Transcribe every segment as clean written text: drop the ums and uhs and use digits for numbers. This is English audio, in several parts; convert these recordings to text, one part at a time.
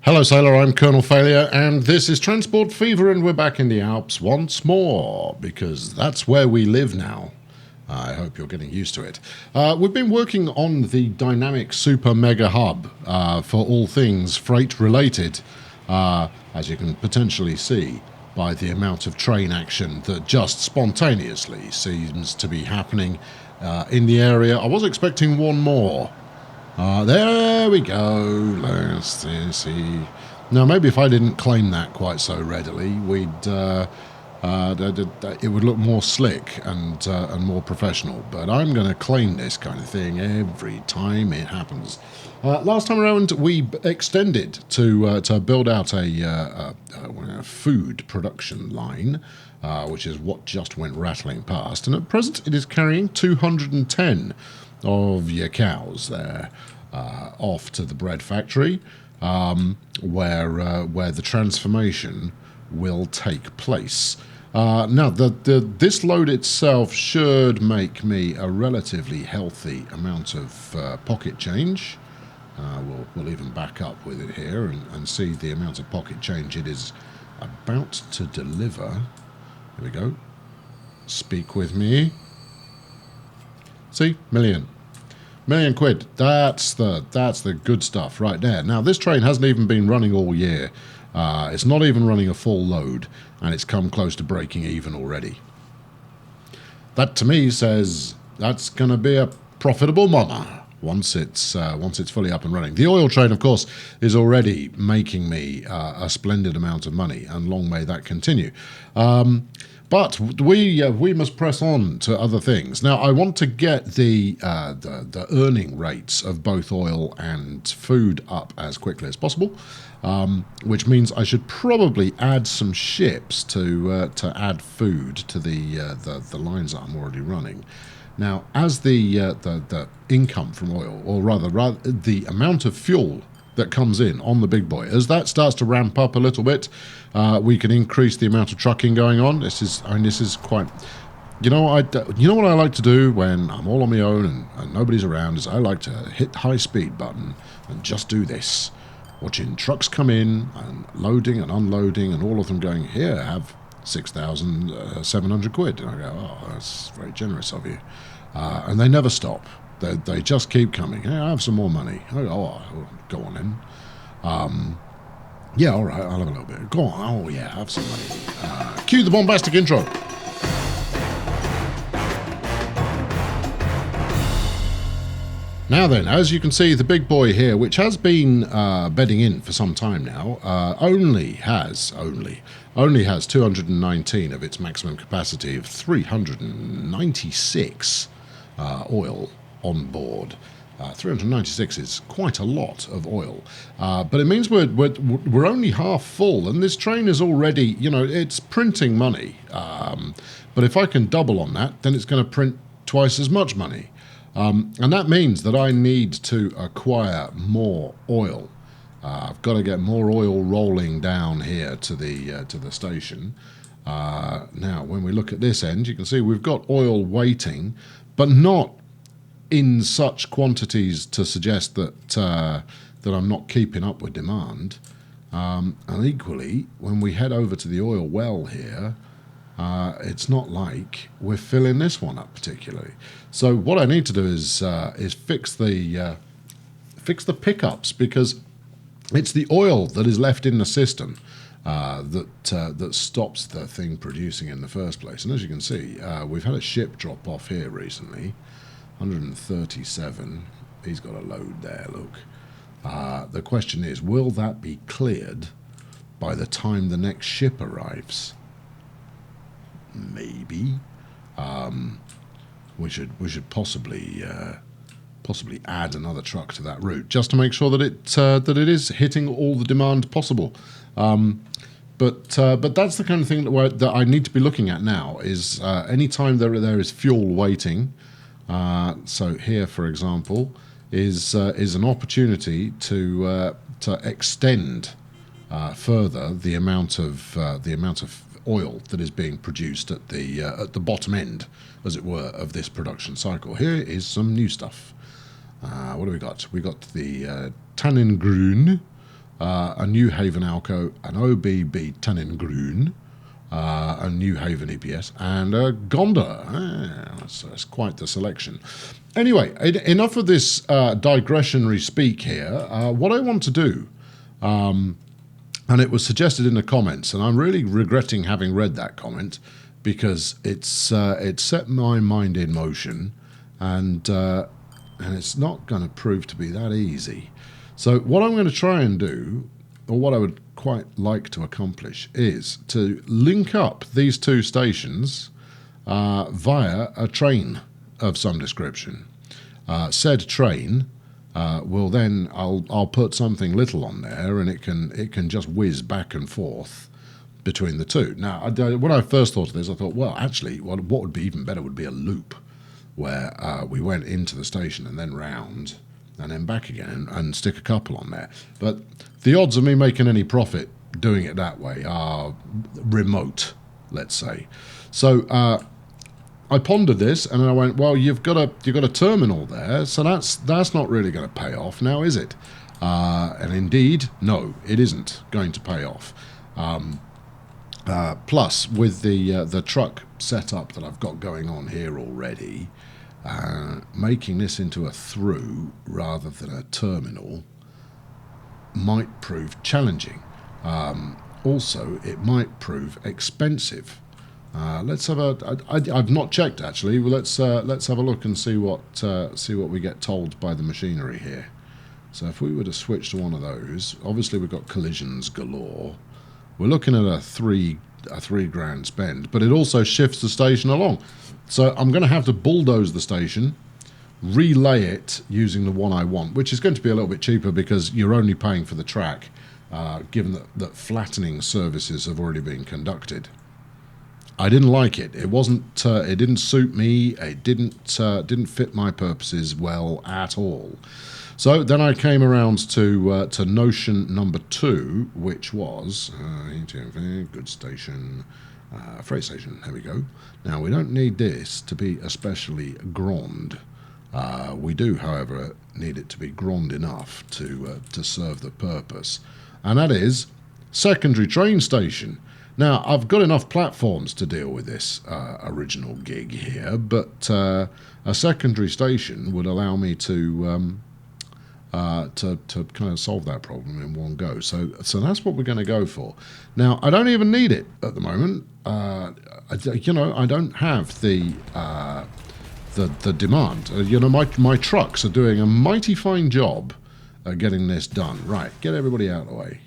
Hello Sailor, I'm Colonel Failure and this is Transport Fever and we're back in the Alps once more because that's where we live now. I hope you're getting used to it. We've been working on the dynamic super mega hub for all things freight related, as you can potentially see by the amount of train action that just spontaneously seems to be happening in the area. I was expecting one more. There we go. Let's see. Now, maybe if I didn't claim that quite so readily, it would look more slick and more professional. But I'm going to claim this kind of thing every time it happens. Last time around, we extended to build out a food production line, which is what just went rattling past. And at present, it is carrying 210 of your cows there off to the bread factory, where the transformation will take place. Now, this load itself should make me a relatively healthy amount of pocket change. We'll even back up with it here and see the amount of pocket change it is about to deliver. Here we go. Speak with me. See, million quid. That's the good stuff right there. Now this train hasn't even been running all year. It's not even running a full load, and it's come close to breaking even already. That to me says that's going to be a profitable mama once it's fully up and running. The oil train, of course, is already making me a splendid amount of money, and long may that continue. But we must press on to other things. Now, I want to get the earning rates of both oil and food up as quickly as possible, which means I should probably add some ships to add food to the lines that I'm already running. Now, as the income from oil, or rather the amount of fuel that comes in on the big boy, as that starts to ramp up a little bit, we can increase the amount of trucking going on. This is quite, you know what I like to do when I'm all on my own and nobody's around is I like to hit the high speed button and just do this, watching trucks come in and loading and unloading and all of them going, here, have 6,700 quid. And I go, oh, that's very generous of you. And they never stop. They just keep coming. Hey, I have some more money. Oh, go on then. Yeah, all right, I'll have a little bit. Go on. Oh, yeah, have some money. Cue the bombastic intro. Now then, as you can see, the big boy here, which has been bedding in for some time now, only has 219 of its maximum capacity of 396 oil on board. 396 is quite a lot of oil, but it means we're only half full, and this train is already, it's printing money. But if I can double on that, then it's going to print twice as much money. And that means that I need to acquire more oil. I've got to get more oil rolling down here to the station. Now, when we look at this end, you can see we've got oil waiting, but not in such quantities to suggest that I'm not keeping up with demand. And equally, when we head over to the oil well here, it's not like we're filling this one up particularly. So what I need to do is fix the pickups, because it's the oil that is left in the system that stops the thing producing in the first place. And as you can see, we've had a ship drop off here recently, 137. He's got a load there. Look. The question is, will that be cleared by the time the next ship arrives? Maybe. We should possibly add another truck to that route just to make sure that it is hitting all the demand possible. But that's the kind of thing that I need to be looking at now. Is any time there is fuel waiting. So here, for example, is an opportunity to extend further the amount of oil that is being produced at the bottom end, as it were, of this production cycle. Here is some new stuff. What do we got? We got the Tannengrün, a New Haven Alco, an OBB Tannengrün, a New Haven EPS, and a gondola. That's quite the selection. Anyway, enough of this digressionary speak here. What I want to do, and it was suggested in the comments, and I'm really regretting having read that comment because it set my mind in motion, and it's not going to prove to be that easy. So what I'm going to try and do, or what I would quite like to accomplish, is to link up these two stations via a train of some description. Said train will then, I'll put something little on there, and it can just whiz back and forth between the two. Now, when I first thought of this, I thought, well, actually, what would be even better would be a loop where we went into the station and then round and then back again and stick a couple on there. But the odds of me making any profit doing it that way are remote, let's say. So I pondered this and I went, well, you've got a terminal there, so that's not really going to pay off now, is it? And indeed, no, it isn't going to pay off. Plus, with the truck setup that I've got going on here already, making this into a through rather than a terminal might prove challenging. Also, it might prove expensive. Let's have I've not checked actually. Well, let's have a look and see what we get told by the machinery here. So if we were to switch to one of those, obviously we've got collisions galore. We're looking at a three grand spend, but it also shifts the station along. So I'm going to have to bulldoze the station, relay it using the one I want, which is going to be a little bit cheaper because you're only paying for the track, given that flattening services have already been conducted. I didn't like it. It wasn't. It didn't suit me. It didn't fit my purposes well at all. So then I came around to notion number 2, which was good station, freight station. There we go. Now we don't need this to be especially grand. We do, however, need it to be grand enough to serve the purpose, and that is secondary train station. Now, I've got enough platforms to deal with this original gig here, but a secondary station would allow me to kind of solve that problem in one go. So that's what we're going to go for. Now, I don't even need it at the moment. I don't have the demand. My trucks are doing a mighty fine job at getting this done. Right, get everybody out of the way.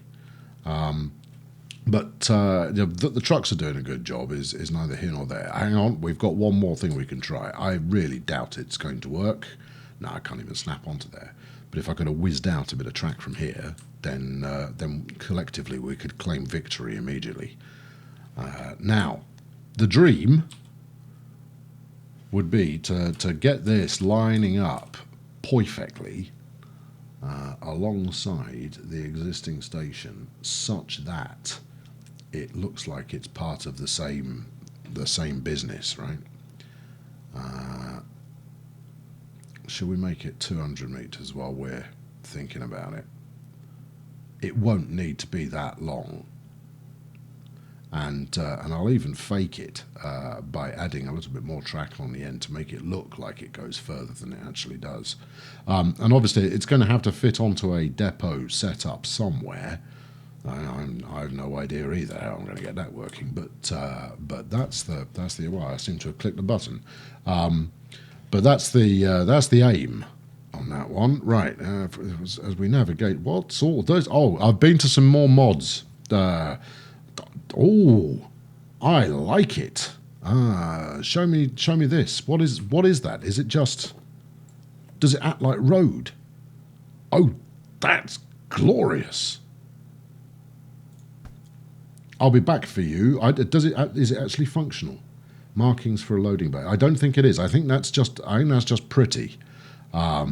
But the trucks are doing a good job is neither here nor there. Hang on, we've got one more thing we can try. I really doubt it's going to work. No, I can't even snap onto there. But if I could have whizzed out a bit of track from here, then collectively we could claim victory immediately. Now, the dream would be to get this lining up perfectly alongside the existing station, such that it looks like it's part of the same business, right? Should we make it 200 meters while we're thinking about it? It won't need to be that long, and I'll even fake it by adding a little bit more track on the end to make it look like it goes further than it actually does. And obviously, it's going to have to fit onto a depot setup somewhere. I have no idea either how I'm going to get that working, but that's the well, I seem to have clicked the button. But that's the aim on that one, right? As we navigate, what's all those? Oh, I've been to some more mods. Oh, I like it. Show me this. What is that? Is it just? Does it act like road? Oh, that's glorious. I'll be back for you. Is it actually functional? Markings for a loading bay. I don't think it is. I think that's just pretty. I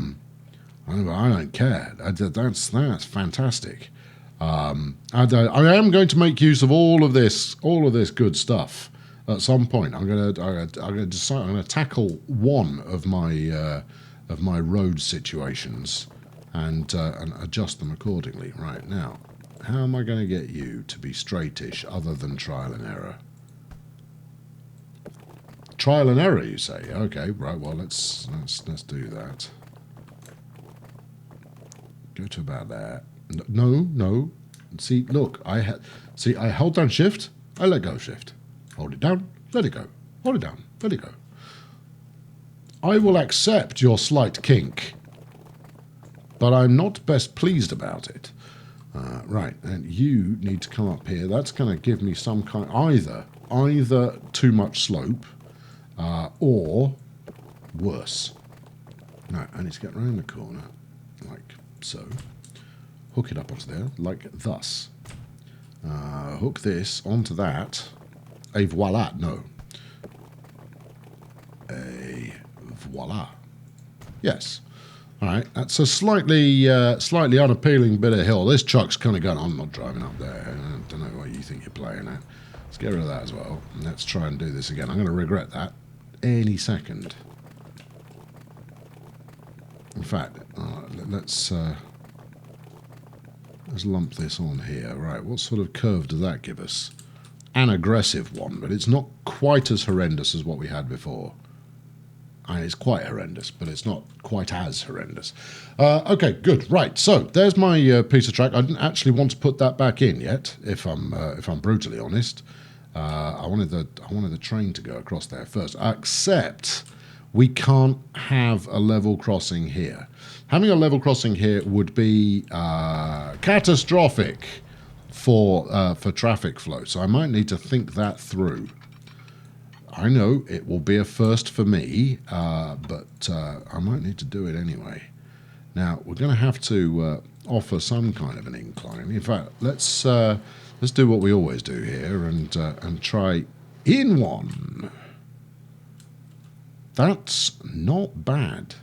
don't care. That's fantastic. I am going to make use of all of this good stuff at some point. I'm going to decide. I'm going to tackle one of my road situations and adjust them accordingly. Right now, how am I going to get you to be straightish other than trial and error? Trial and error, you say? Okay, right. Well, let's do that. Go to about there. No. See, look, I held down shift. I let go of shift. Hold it down. Let it go. Hold it down. Let it go. I will accept your slight kink, but I'm not best pleased about it. Right, and you need to come up here. That's going to give me some kind, either too much slope, or worse. No, I need to get around the corner, like so. Hook it up onto there, like thus. Hook this onto that. A voila, no. A voila. Yes. All right, that's a slightly unappealing bit of hill. This truck's kind of going, I'm not driving up there. I don't know what you think you're playing at. Let's get rid of that as well. And let's try and do this again. I'm going to regret that any second. In fact, let's lump this on here. Right, what sort of curve does that give us? An aggressive one, but it's not quite as horrendous as what we had before. And it's quite horrendous, but it's not quite as horrendous. Okay, good. Right, so there's my piece of track. I didn't actually want to put that back in yet, if I'm brutally honest. I wanted the train to go across there first. Except we can't have a level crossing here. Having a level crossing here would be catastrophic for traffic flow. So I might need to think that through. I know it will be a first for me, but I might need to do it anyway. Now, we're going to have to offer some kind of an incline. In fact, let's do what we always do here and try in one. That's not bad.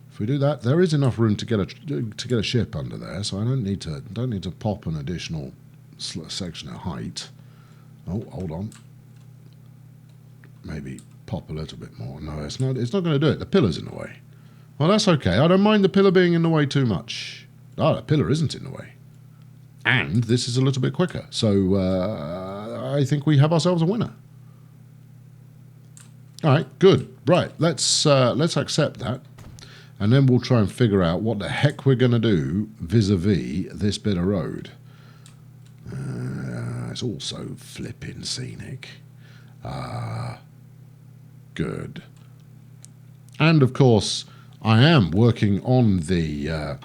If we do that, there is enough room to get a ship under there, so I don't need to pop an additional section of height. Oh, hold on. Maybe pop a little bit more. No, it's not going to do it. The pillar's in the way. Well, that's okay. I don't mind the pillar being in the way too much. Oh, the pillar isn't in the way. And this is a little bit quicker. So I think we have ourselves a winner. All right, good. Right, let's accept that. And then we'll try and figure out what the heck we're going to do vis-a-vis this bit of road. It's also flipping scenic. Good. And of course, I am working on the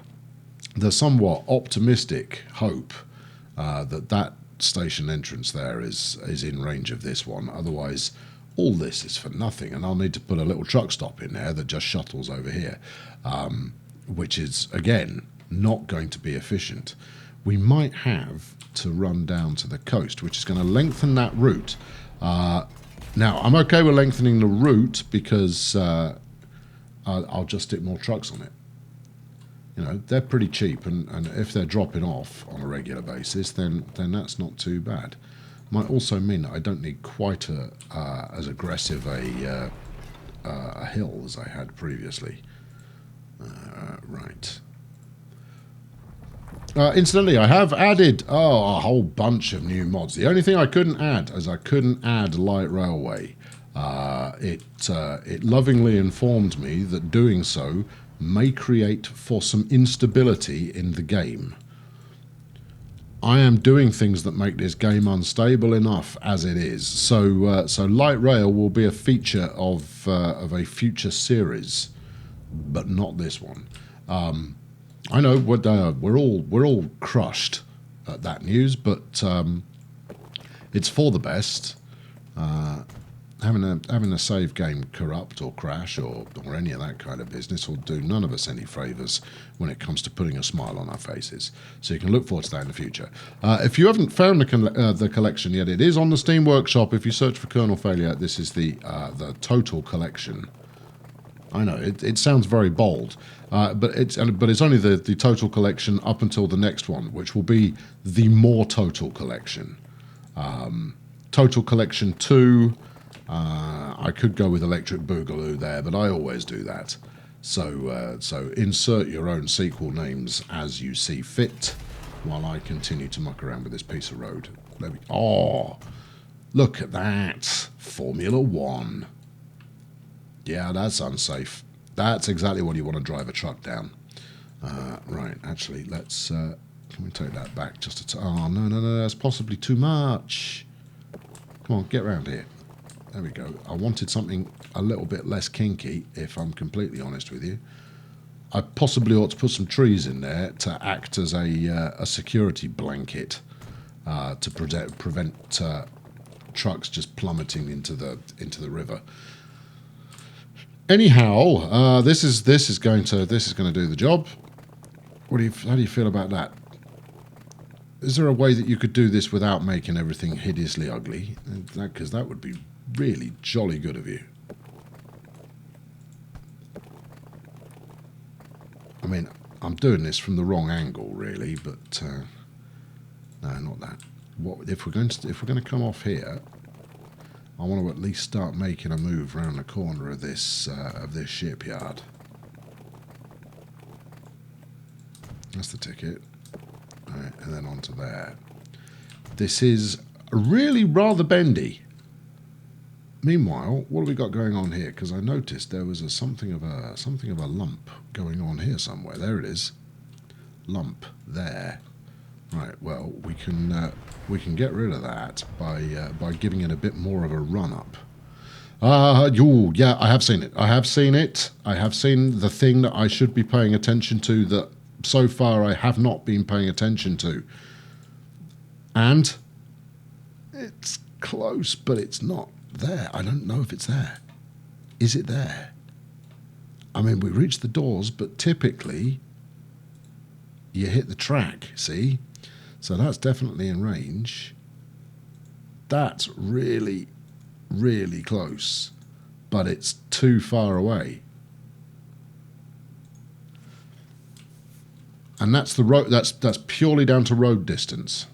somewhat optimistic hope that station entrance there is in range of this one. Otherwise, all this is for nothing, and I'll need to put a little truck stop in there that just shuttles over here, which is, again, not going to be efficient. We might have to run down to the coast, which is going to lengthen that route. Now, I'm okay with lengthening the route because I'll just stick more trucks on it. You know, they're pretty cheap, and if they're dropping off on a regular basis, then that's not too bad. Might also mean that I don't need quite as aggressive a hill as I had previously. Right. Incidentally, I have added a whole bunch of new mods. The only thing I couldn't add is I couldn't add light railway. It lovingly informed me that doing so may create for some instability in the game. I am doing things that make this game unstable enough as it is. So light rail will be a feature of a future series, but not this one. I know we're all crushed at that news, but it's for the best. Having a save game corrupt or crash or any of that kind of business will do none of us any favours when it comes to putting a smile on our faces. So you can look forward to that in the future. If you haven't found the collection yet, it is on the Steam Workshop. If you search for Kernel Failure, this is the total collection. I know it sounds very bold, but it's only the total collection up until the next one, which will be the more total collection. Total collection 2. I could go with Electric Boogaloo there, but I always do that. So insert your own sequel names as you see fit, while I continue to muck around with this piece of road. There we go. Oh, look at that. Formula One. Yeah, that's unsafe. That's exactly what you want to drive a truck down. Right, actually, let's... can we take that back just a oh, no, that's possibly too much. Come on, get around here. There we go. I wanted something a little bit less kinky, if I'm completely honest with you. I possibly ought to put some trees in there to act as a security blanket to prevent trucks just plummeting into the river. Anyhow, this is going to do the job. How do you feel about that? Is there a way that you could do this without making everything hideously ugly? Because that would be really jolly good of you. I mean, I'm doing this from the wrong angle, really, but no, not that. What if we're going to come off here? I want to at least start making a move around the corner of this shipyard. That's the ticket. Right, and then onto there. This is really rather bendy. Meanwhile, what have we got going on here? Because I noticed there was something of a lump going on here somewhere. There it is. Lump there. Right. Well, we can get rid of that by giving it a bit more of a run up. Yeah, I have seen it. I have seen it. I have seen the thing that I should be paying attention to that so far I have not been paying attention to. And it's close, but it's not there. I don't know if it's there. Is it there? I mean, we reached the doors, but typically you hit the track, see? So that's definitely in range. That's really, really close, but it's too far away. And that's the road. That's purely down to road distance.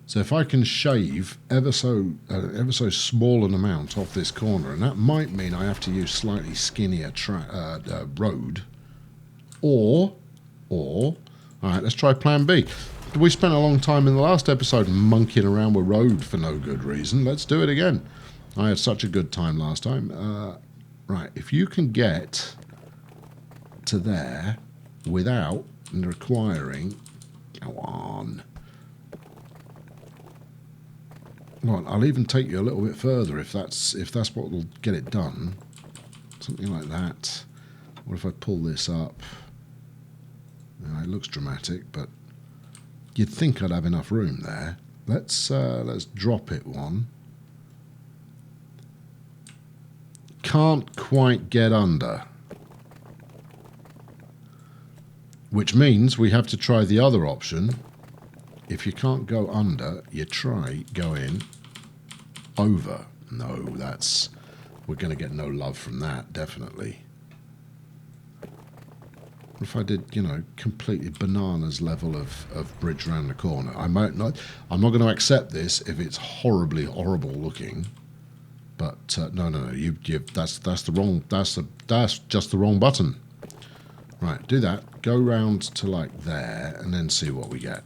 So if I can shave ever so small an amount off this corner, and that might mean I have to use slightly skinnier road, or all right, let's try Plan B. We spent a long time in the last episode monkeying around with road for no good reason. Let's do it again. I had such a good time last time. Right, if you can get to there without requiring... Go on. Well, I'll even take you a little bit further if that's what will get it done. Something like that. What if I pull this up? It looks dramatic, but you'd think I'd have enough room there. Let's drop it one. Can't quite get under. Which means we have to try the other option. If you can't go under, you try going over. No, we're going to get no love from that, definitely. What if I did, completely bananas level of bridge around the corner? I'm not going to accept this if it's horribly horrible looking. But no, that's just the wrong button. Right, do that. Go round to like there, and then see what we get.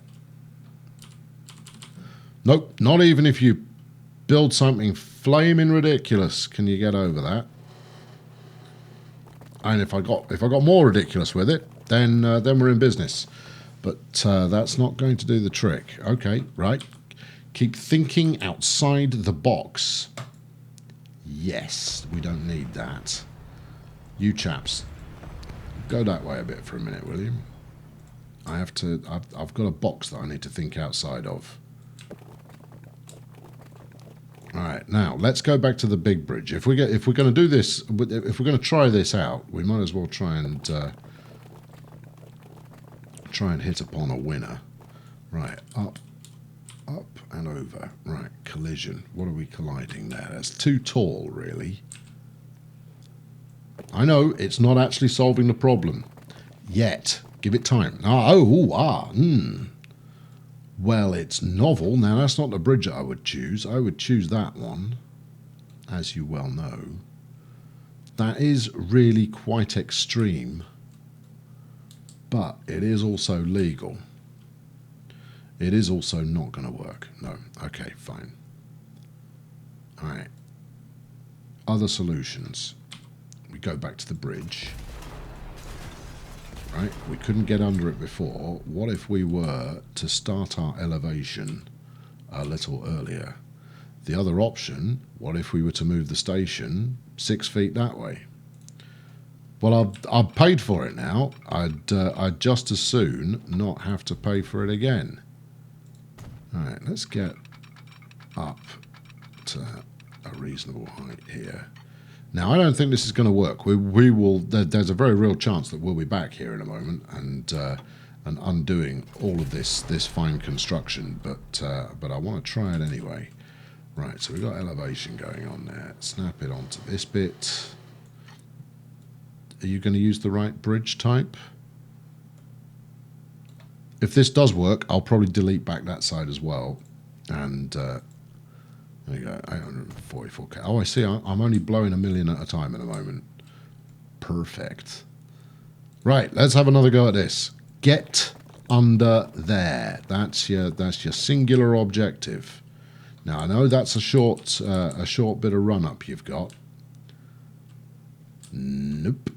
Nope, not even if you build something flaming ridiculous can you get over that. And if I got more ridiculous with it, then we're in business. But that's not going to do the trick. Okay, right. Keep thinking outside the box. Yes, we don't need that. You chaps, go that way a bit for a minute, will you? I've got a box that I need to think outside of. All right, now let's go back to the big bridge. If we're going to do this, if we're going to try this out, we might as well try and hit upon a winner. Right, up and over. Right, collision. What are we colliding there? That's too tall, really. I know it's not actually solving the problem yet. Give it time. Well, it's novel. Now, that's not the bridge I would choose. I would choose that one, as you well know. That is really quite extreme, but it is also legal. It is also not going to work. No. Okay, fine. All right. Other solutions. We go back to the bridge. Right? We couldn't get under it before. What if we were to start our elevation a little earlier? The other option, what if we were to move the station 6 feet that way? Well, I've paid for it now. I'd just as soon not have to pay for it again. All right, let's get up to a reasonable height here. Now, I don't think this is going to work. We will. There's a very real chance that we'll be back here in a moment and undoing all of this fine construction. But I want to try it anyway. Right. So we've got elevation going on there. Snap it onto this bit. Are you going to use the right bridge type? If this does work, I'll probably delete back that side as well. And there you go, 844k. Oh, I see. I'm only blowing 1 million at a time at the moment. Perfect. Right, let's have another go at this. Get under there. That's your singular objective. Now I know that's a short bit of run up you've got. Nope.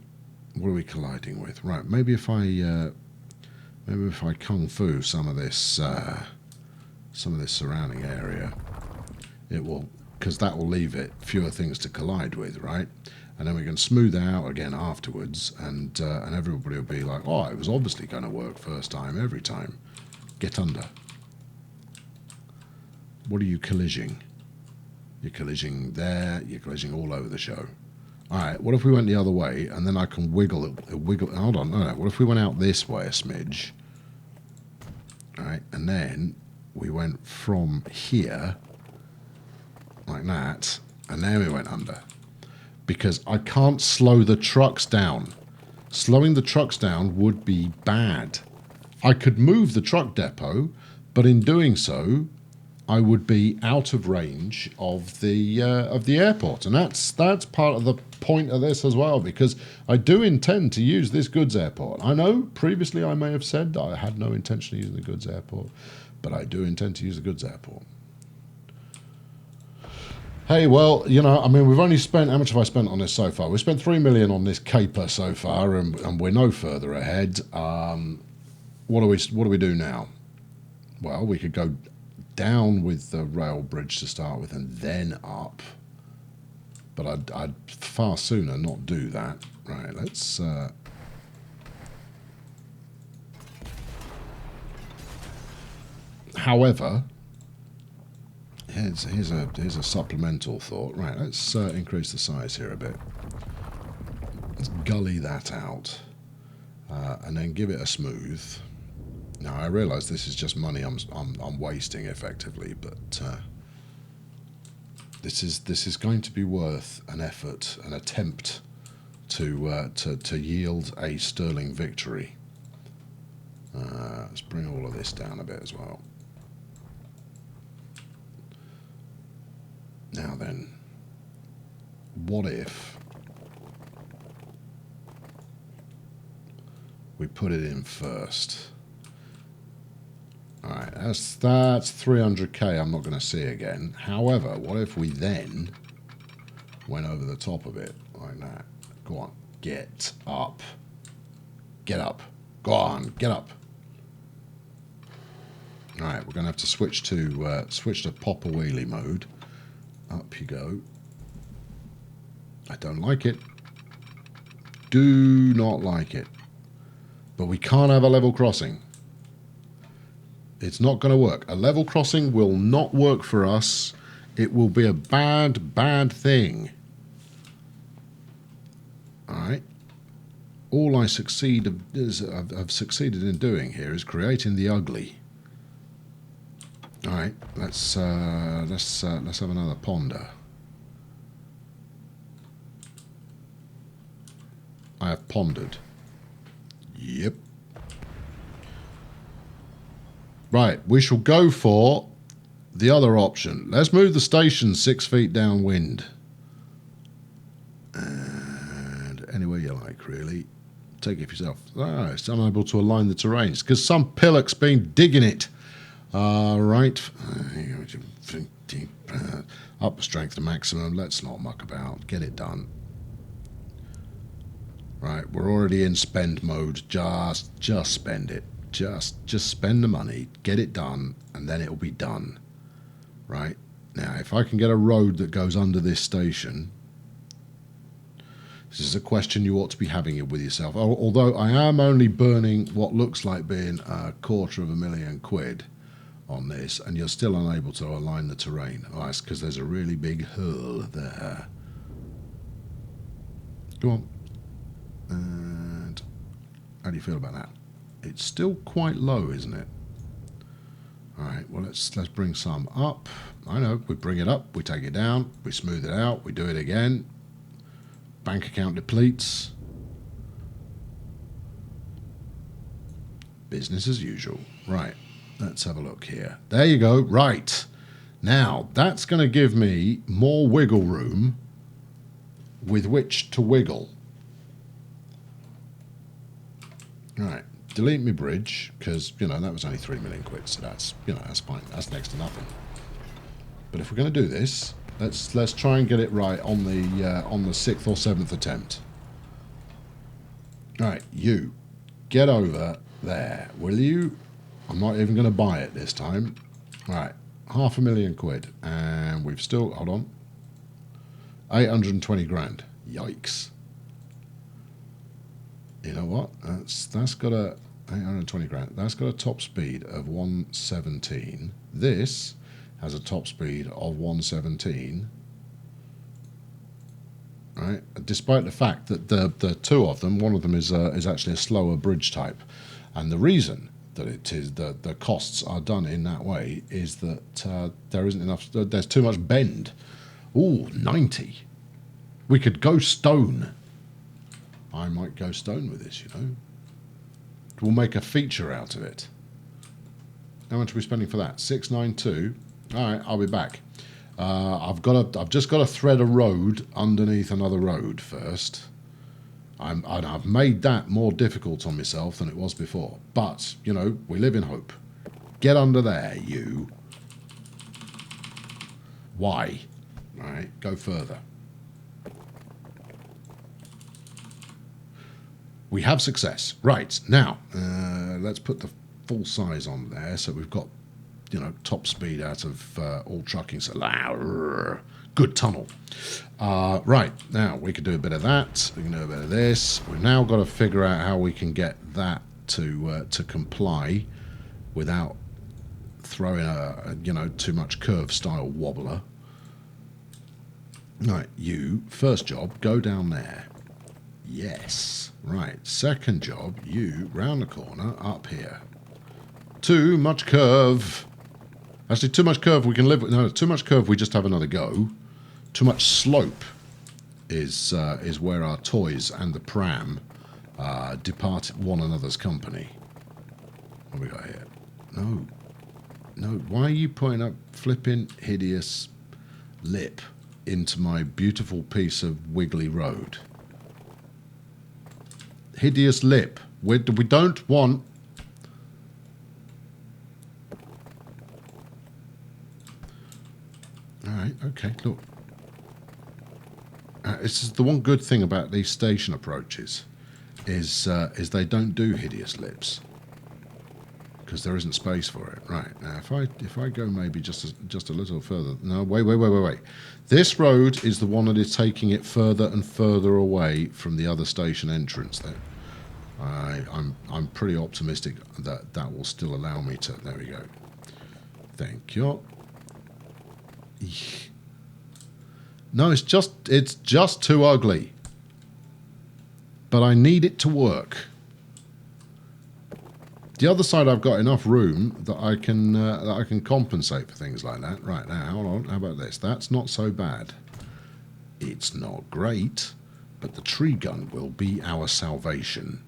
What are we colliding with? Right, maybe if I kung fu some of this surrounding area, it will, because that will leave it fewer things to collide with, right? And then we can smooth it out again afterwards, and everybody will be like, oh, it was obviously going to work first time every time. Get under. What are you collisioning? You're collisioning there. You're collisioning all over the show. All right, what if we went the other way, and then I can wiggle it? Hold on, no. What if we went out this way a smidge? All right, and then we went from here, like that, and then we went under. Because I can't slow the trucks down. Slowing the trucks down would be bad. I could move the truck depot, but in doing so, I would be out of range of the airport, and that's part of the point of this as well, because I do intend to use this goods airport. I know previously I may have said that I had no intention of using the goods airport, but I do intend to use the goods airport. Hey, well, you know, I mean, we've only spent, how much have I spent on this so far? We've spent 3 million on this caper so far, and we're no further ahead. What do we do now? Well, we could go down with the rail bridge to start with and then up. But I'd far sooner not do that. Right, let's... However, here's a supplemental thought. Right, let's increase the size here a bit. Let's gully that out. And then give it a smooth. Now, I realise this is just money I'm wasting effectively, but this is going to be worth an effort, an attempt to yield a sterling victory. Let's bring all of this down a bit as well. Now then, what if we put it in first? Alright, that's 300k I'm not going to see again. However, what if we then went over the top of it like that? Go on, get up. Get up. Go on, get up. Alright, we're going to have to switch to popper wheelie mode. Up you go. I don't like it. Do not like it. But we can't have a level crossing. It's not going to work. A level crossing will not work for us. It will be a bad, bad thing. Alright. All I have succeeded in doing here is creating the ugly. Alright, let's have another ponder. I have pondered. Yep. Right, we shall go for the other option. Let's move the station 6 feet downwind. you like, really? Take it for yourself. Ah, it's unable to align the terrain. It's because some pillock's been digging it. Right. Up the strength to maximum. Let's not muck about. Get it done. Right, we're already in spend mode. Just spend it. Just spend the money. Get it done, and then it'll be done. Right? Now, if I can get a road that goes under this station, this is a question you ought to be having with yourself. Although I am only burning what looks like being £250,000 on this, and you're still unable to align the terrain. Oh, that's because there's a really big hole there. Go on. And how do you feel about that? It's still quite low, isn't it? All right, well, let's bring some up. I know, we bring it up, we take it down, we smooth it out, we do it again. Bank account depletes. Business as usual. Right, let's have a look here. There you go, right. Now, that's going to give me more wiggle room with which to wiggle. Right, delete my bridge, because, you know, that was only £3 million, so that's, you know, that's fine. That's next to nothing. But if we're going to do this, let's try and get it right on the 6th or 7th attempt. Right, you, get over there, will you? I'm not even going to buy it this time. Right, £500,000, and we've still, hold on, 820 grand. Yikes. You know what? That's got a 820 grand. That's got a top speed of 117. This has a top speed of 117. Right? Despite the fact that the two of them, one of them is actually a slower bridge type, and the reason that it is the costs are done in that way is that there isn't enough. There's too much bend. Ooh, 90. We could go stone. I might go stone with this, you know. We'll make a feature out of it. How much are we spending for that? 692. All right, I'll be back. I've just got to thread a road underneath another road first. I've made that more difficult on myself than it was before. But, you know, we live in hope. Get under there, you. Why? All right, go further. We have success. Right, now, let's put the full size on there so we've got, you know, top speed out of all trucking. So, good tunnel. Right, now, we could do a bit of that. We can do a bit of this. We've now got to figure out how we can get that to comply without throwing you know, too much curve-style wobbler. Right, you, first job, go down there. Yes. Right, second job, you, round the corner, up here. Too much curve. Actually, too much curve we can live with. No, too much curve we just have another go. Too much slope is where our toys and the pram depart one another's company. What have we got here? No. No, why are you putting up flipping hideous lip into my beautiful piece of wiggly road? Hideous lip. We don't want... Alright, okay, look. This is the one good thing about these station approaches, is they don't do hideous lips. Because there isn't space for it. Right, now if I go maybe just a little further... No, wait. This road is the one that is taking it further and further away from the other station entrance there. I'm pretty optimistic that will still allow me to... There we go. Thank you. No, it's just too ugly. But I need it to work. The other side, I've got enough room that I can compensate for things like that. Right, now, hold on. How about this? That's not so bad. It's not great, but the tree gun will be our salvation.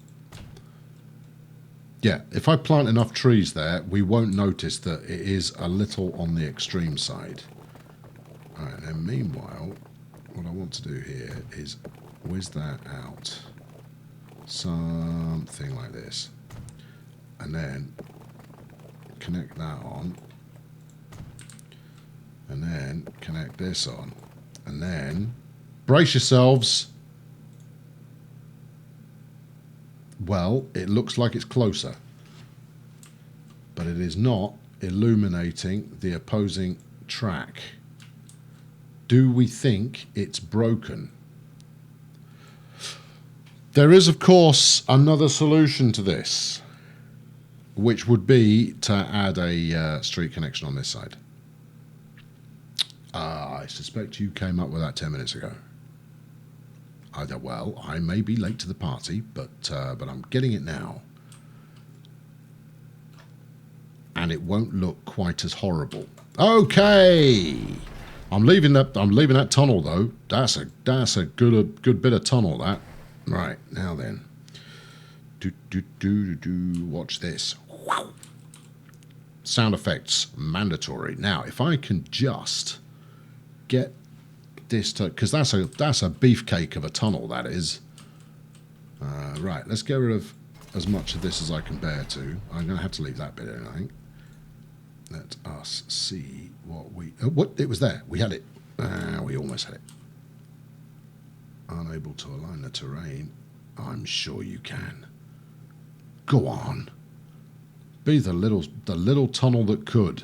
Yeah, if I plant enough trees there, we won't notice that it is a little on the extreme side. All right, then meanwhile, what I want to do here is whiz that out. Something like this. And then connect that on. And then connect this on. And then brace yourselves. Well, it looks like it's closer. But it is not illuminating the opposing track. Do we think it's broken? There is, of course, another solution to this, which would be to add a street connection on this side. I suspect you came up with that 10 minutes ago. Well, I may be late to the party, but I'm getting it now. And it won't look quite as horrible. Okay, I'm leaving that tunnel though. That's a good bit of tunnel. That right now then. Watch this. Sound effects mandatory. Now, if I can just get this to, because that's a beefcake of a tunnel. That is. Right. Let's get rid of as much of this as I can bear to. I'm going to have to leave that bit in, I think. Let us see what we... what? It was there. We had it. We almost had it. Unable to align the terrain. I'm sure you can. Go on. Be the little tunnel that could.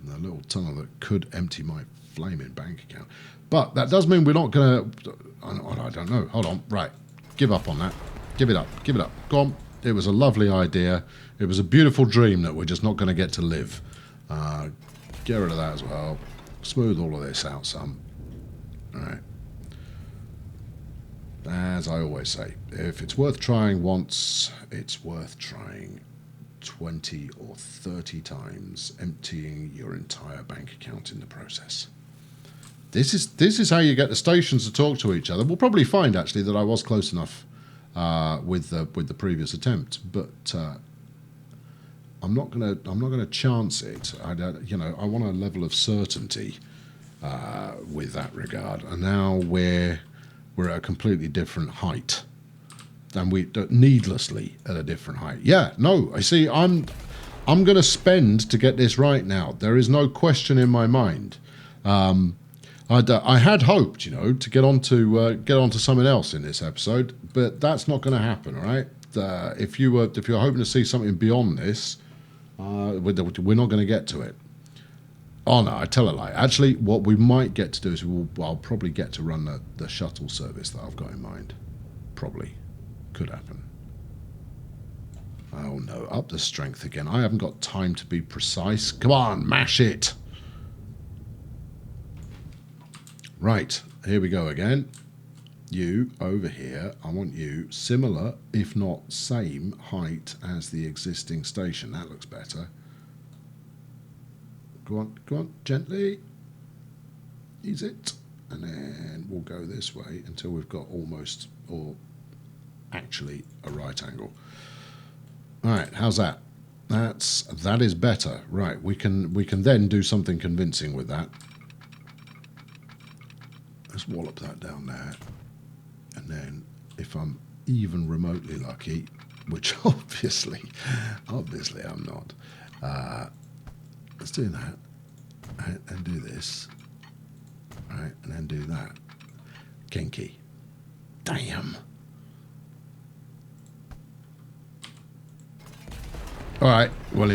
The little tunnel that could empty my flaming bank account. But that does mean we're not going to... I don't know. Hold on. Right. Give up on that. Give it up. Give it up. Go on. It was a lovely idea. It was a beautiful dream that we're just not going to get to live. Get rid of that as well. Smooth all of this out some. All right. As I always say, if it's worth trying once, it's worth trying 20 or 30 times, emptying your entire bank account in the process. This is how you get the stations to talk to each other. We'll probably find actually that I was close enough with the previous attempt, but I'm not gonna chance it. I want a level of certainty with that regard. And now we're at a completely different height, and we needlessly at a different height. Yeah, no, I see. I'm gonna spend to get this right now. There is no question in my mind. I had hoped, to get onto something else in this episode, but that's not going to happen. All right. If you're hoping to see something beyond this, we're not going to get to it. Oh no, I tell a lie. Actually, what we might get to do is I'll probably get to run the shuttle service that I've got in mind. Probably could happen. Oh no, up the strength again. I haven't got time to be precise. Come on, mash it. Right, here we go again. You over here, I want you similar, if not same height as the existing station. That looks better. Go on, gently. Ease it. And then we'll go this way until we've got almost, or actually, a right angle. All right, how's that? That is better. Right, we can then do something convincing with that. Let's wallop that down there. And then if I'm even remotely lucky, which obviously I'm not, let's do that. And do this. Right, and then do that. Kinky. Damn. All right, well,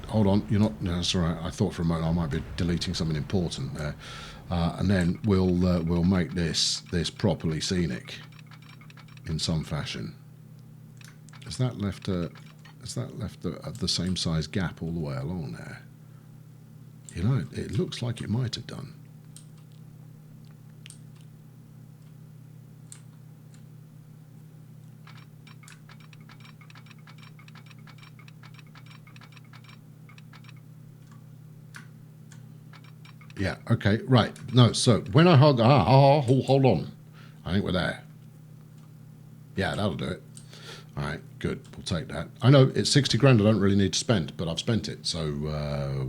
hold on, you're not, no, that's all right. I thought for a moment I might be deleting something important there. And then we'll make this properly scenic in some fashion. Has that left the same size gap all the way along there? It looks like it might have done. Yeah, okay, right. No, so when I hold on. I think we're there. Yeah, that'll do it. All right, good. We'll take that. I know it's 60 grand I don't really need to spend, but I've spent it. So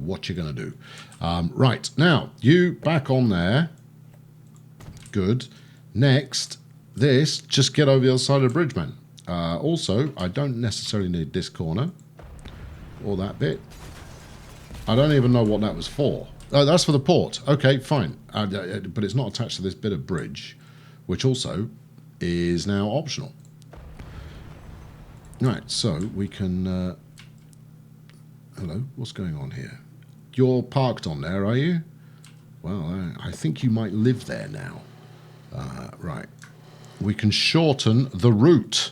what you going to do? Right, now, you back on there. Good. Next, this, just get over the other side of the bridge, man. Also, I don't necessarily need this corner or that bit. I don't even know what that was for. Oh, that's for the port. Okay, fine. But it's not attached to this bit of bridge, which also is now optional. Right, so we can... hello, what's going on here? You're parked on there, are you? Well, I think you might live there now. Right. We can shorten the route.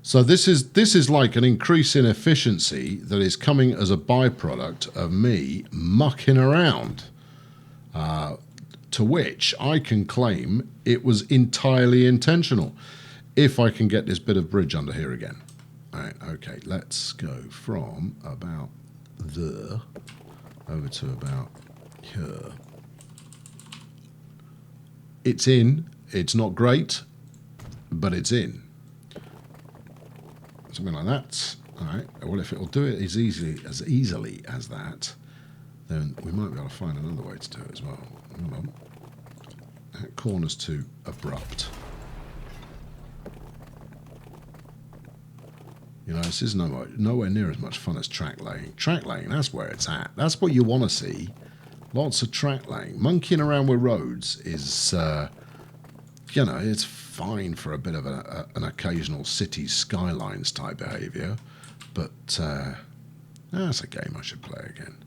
So this is like an increase in efficiency that is coming as a byproduct of me mucking around, to which I can claim it was entirely intentional, if I can get this bit of bridge under here again. All right, okay, let's go from about there over to about here. It's in. It's not great, but it's in. Something like that. All right. Well, if it'll do it as easily as that, then we might be able to find another way to do it as well. Hold on. That corner's too abrupt. You know, this is nowhere near as much fun as track laying. Track laying, that's where it's at. That's what you want to see. Lots of track laying. Monkeying around with roads is, you know, it's fine for a bit of an occasional city skylines type behaviour, but that's a game I should play again.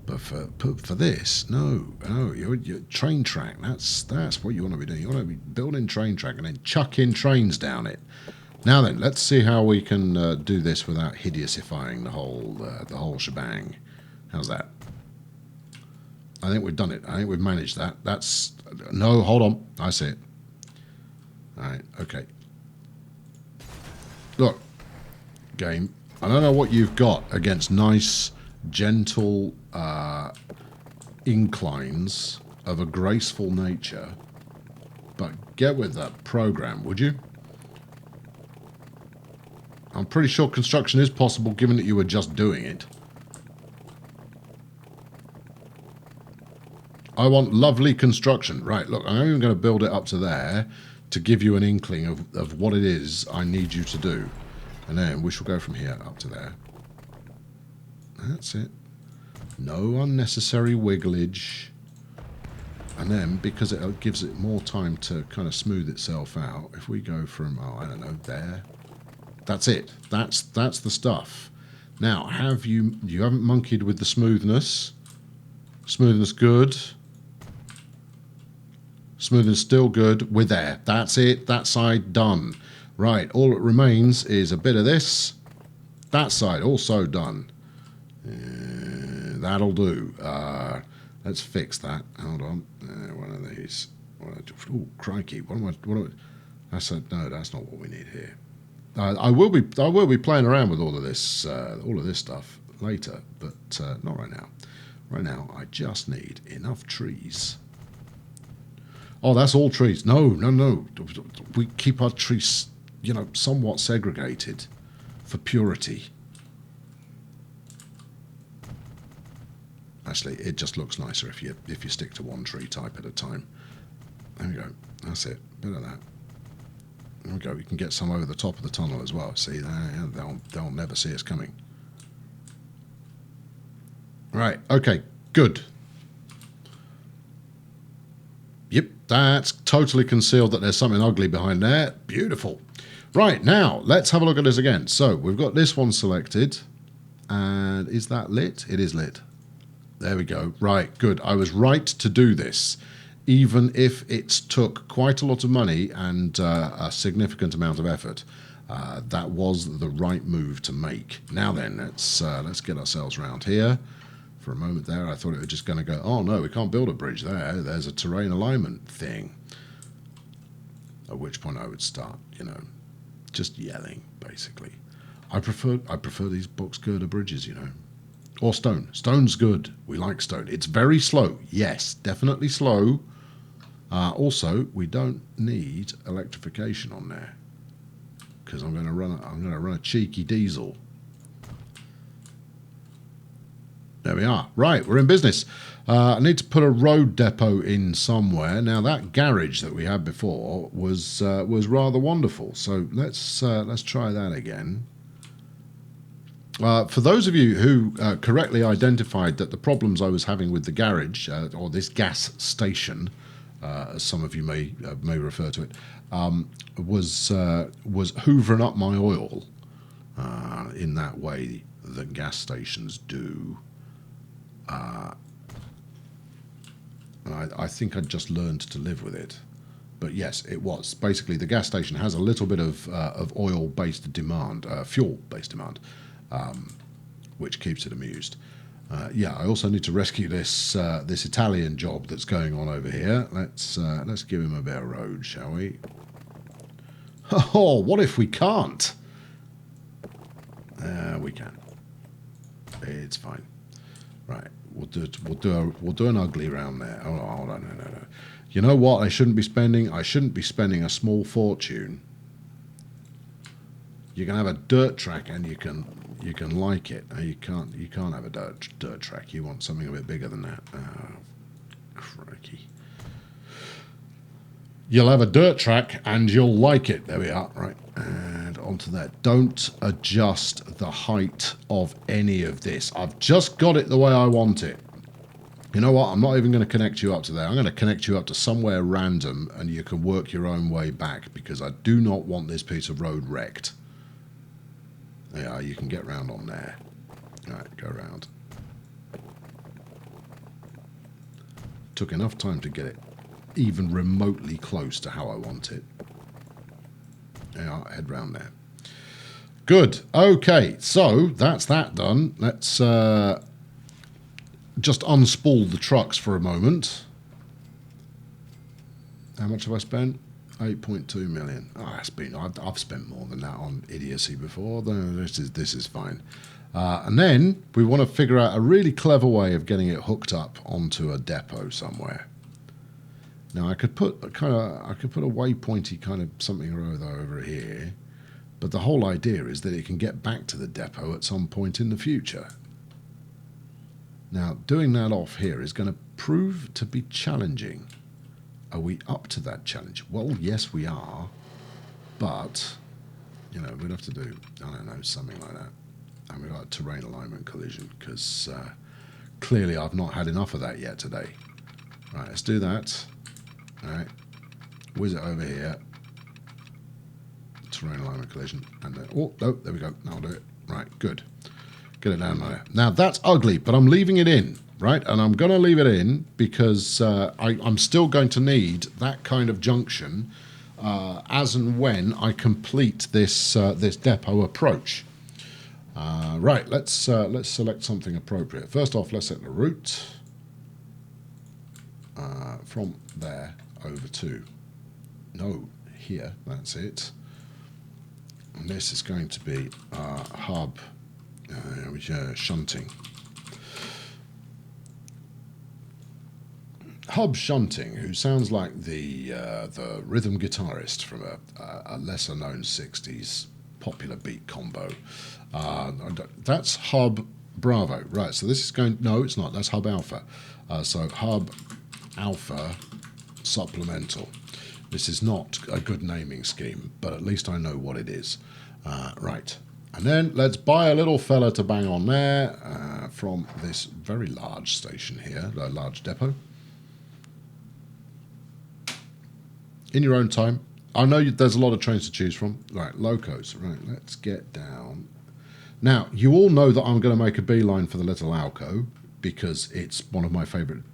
But for this, no, you're train track. That's what you want to be doing. You want to be building train track and then chucking trains down it. Now then, let's see how we can do this without hideousifying the whole shebang. How's that? I think we've done it. I think we've managed that. That's... No, hold on. I see it. All right, okay. Look, game. I don't know what you've got against nice, gentle inclines of a graceful nature, but get with that program, would you? I'm pretty sure construction is possible, given that you were just doing it. I want lovely construction. Right, look, I'm even going to build it up to there to give you an inkling of what it is I need you to do. And then we shall go from here up to there. That's it. No unnecessary wigglage. And then, because it gives it more time to kind of smooth itself out, if we go from, oh, I don't know, there. That's it. That's the stuff. Now, you haven't monkeyed with the smoothness. Smoothness good. Smoothness still good. We're there. That's it. That side done. Right. All that remains is a bit of this. That side also done. That'll do. Let's fix that. Hold on. One of these. Oh, crikey. What am I? I said no. That's not what we need here. I will be playing around with all of this stuff later, but not right now. Right now, I just need enough trees. Oh, that's all trees. No. We keep our trees, you know, somewhat segregated for purity. Actually, it just looks nicer if you stick to one tree type at a time. There we go. That's it. Bit of that. There we go. You can get some over the top of the tunnel as well. See, they'll never see us coming. Right. Okay. Good. Yep. That's totally concealed that there's something ugly behind there. Beautiful. Right. Now, let's have a look at this again. So, we've got this one selected. And is that lit? It is lit. There we go. Right. Good. I was right to do this, even if it took quite a lot of money and a significant amount of effort. That was the right move to make. Now then, let's get ourselves around here. For a moment there, I thought it was just going to go, oh no, we can't build a bridge there. There's a terrain alignment thing. At which point I would start, you know, just yelling, basically. I prefer these box girder bridges, you know. Or stone. Stone's good. We like stone. It's very slow. Yes, definitely slow. Also, we don't need electrification on there, because I'm going to run a cheeky diesel. There we are. Right, we're in business. I need to put a road depot in somewhere. Now that garage that we had before was rather wonderful. So let's try that again. For those of you who correctly identified that the problems I was having with the garage or this gas station, as some of you may refer to it, was hoovering up my oil in that way that gas stations do. I think I'd just learned to live with it. But yes, it was. Basically, the gas station has a little bit of oil-based demand, fuel-based demand, which keeps it amused. Yeah, I also need to rescue this Italian job that's going on over here. Let's give him a bit of road, shall we? Oh, what if we can't? We can. It's fine. Right, we'll do an ugly round there. Oh no. You know what? I shouldn't be spending a small fortune. You can have a dirt track and you can like it. You can't have a dirt track. You want something a bit bigger than that. Oh, crikey. You'll have a dirt track and you'll like it. There we are. Right. And onto that. Don't adjust the height of any of this. I've just got it the way I want it. You know what? I'm not even going to connect you up to there. I'm going to connect you up to somewhere random and you can work your own way back because I do not want this piece of road wrecked. Yeah, you can get round on there. All right, go round. Took enough time to get it even remotely close to how I want it. Yeah, head round there. Good. Okay, so that's that done. Let's just unspool the trucks for a moment. How much have I spent? 8.2 million. Oh, that's been. I've spent more than that on idiocy before. This is fine. And then we want to figure out a really clever way of getting it hooked up onto a depot somewhere. Now I could put a waypointy kind of something or other over here, but the whole idea is that it can get back to the depot at some point in the future. Now doing that off here is going to prove to be challenging. Are we up to that challenge? Well, yes, we are, but you know we'd have to do I don't know something like that. And we've got a terrain alignment collision because clearly I've not had enough of that yet today. Right, let's do that. All right, whiz it over here. Terrain alignment collision, and then oh no, there we go. Now I'll do it. Right, good. Get it down there. Now that's ugly, but I'm leaving it in. Right, and I'm going to leave it in because I'm still going to need that kind of junction as and when I complete this this depot approach. Right, let's select something appropriate. First off, let's set the route from there over to here. That's it. And this is going to be our hub, which shunting. Hub Shunting, who sounds like the rhythm guitarist from a lesser known 60s popular beat combo. That's Hub Bravo. Right, so this is going... No, it's not. That's Hub Alpha. So Hub Alpha Supplemental. This is not a good naming scheme, but at least I know what it is. Right. And then let's buy a little fella to bang on there from this very large station here, a large depot. In your own time. I know there's a lot of trains to choose from. Right, locos. Right, let's get down. Now, you all know that I'm going to make a beeline for the little Alco because it's one of my favourite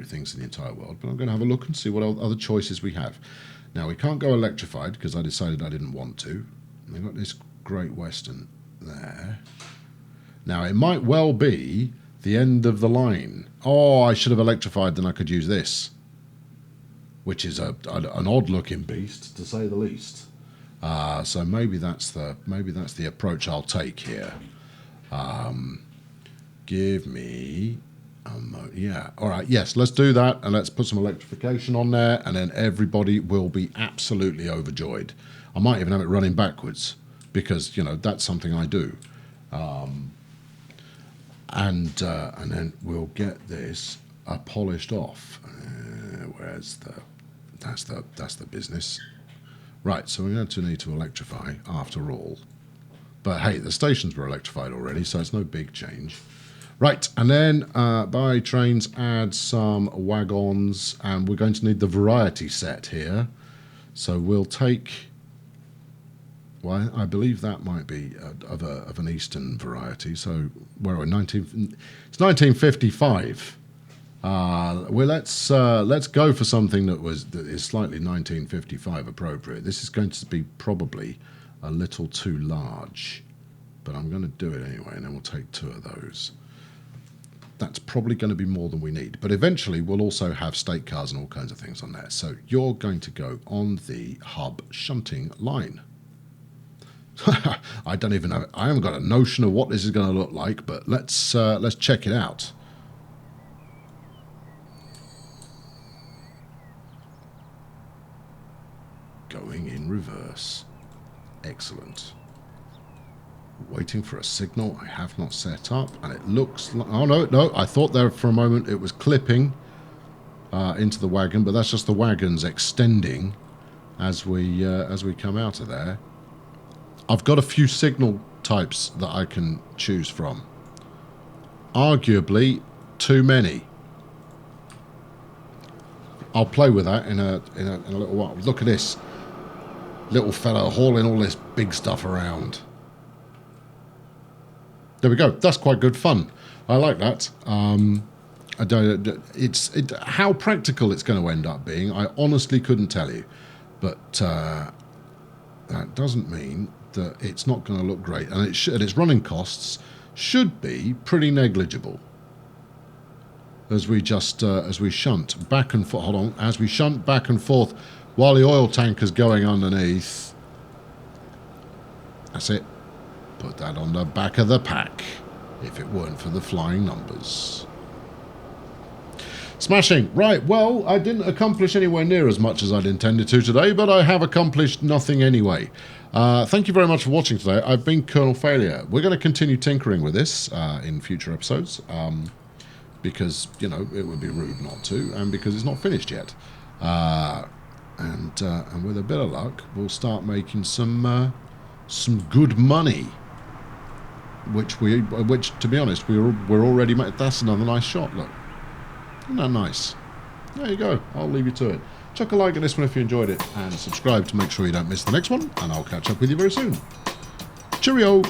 things in the entire world. But I'm going to have a look and see what other choices we have. Now, we can't go electrified because I decided I didn't want to. We've got this Great Western there. Now, it might well be the end of the line. Oh, I should have electrified, then I could use this, which is an odd-looking beast, to say the least. So maybe that's the approach I'll take here. Give me yeah. All right. Yes. Let's do that, and let's put some electrification on there, and then everybody will be absolutely overjoyed. I might even have it running backwards because that's something I do. and then we'll get this polished off. Where's the... That's the business. Right, so we're going to need to electrify after all. But hey, the stations were electrified already, so it's no big change. Right, and then by trains, add some wagons, and we're going to need the variety set here. So we'll take... Well, I believe that might be of an eastern variety. So where are we? It's 1955. Well, let's go for something that is slightly 1955 appropriate. This is going to be probably a little too large, but I'm going to do it anyway, and then we'll take 2 of those. That's probably going to be more than we need, but eventually we'll also have state cars and all kinds of things on there. So you're going to go on the hub shunting line. I don't even know. I haven't got a notion of what this is going to look like, but let's check it out. Going in reverse. Excellent. Waiting for a signal I have not set up, and it looks like... Oh, no, I thought there for a moment it was clipping into the wagon, but that's just the wagons extending as we come out of there. I've got a few signal types that I can choose from. Arguably, too many. I'll play with that in a little while. Look at this little fella hauling all this big stuff around. There we go. That's quite good fun. I like that. I don't. How practical it's going to end up being, I honestly couldn't tell you. But that doesn't mean that it's not going to look great, and its running costs should be pretty negligible. As we shunt back and forth. Hold on. As we shunt back and forth while the oil tanker's going underneath. That's it. Put that on the back of the pack, if it weren't for the flying numbers. Smashing. Right, well, I didn't accomplish anywhere near as much as I'd intended to today, but I have accomplished nothing anyway. Thank you very much for watching today. I've been Colonel Failure. We're going to continue tinkering with this in future episodes, because, you know, it would be rude not to, and because it's not finished yet. And with a bit of luck, we'll start making some good money. Which, to be honest, we're already made. That's another nice shot. Look, isn't that nice? There you go. I'll leave you to it. Chuck a like at this one if you enjoyed it, and subscribe to make sure you don't miss the next one. And I'll catch up with you very soon. Cheerio.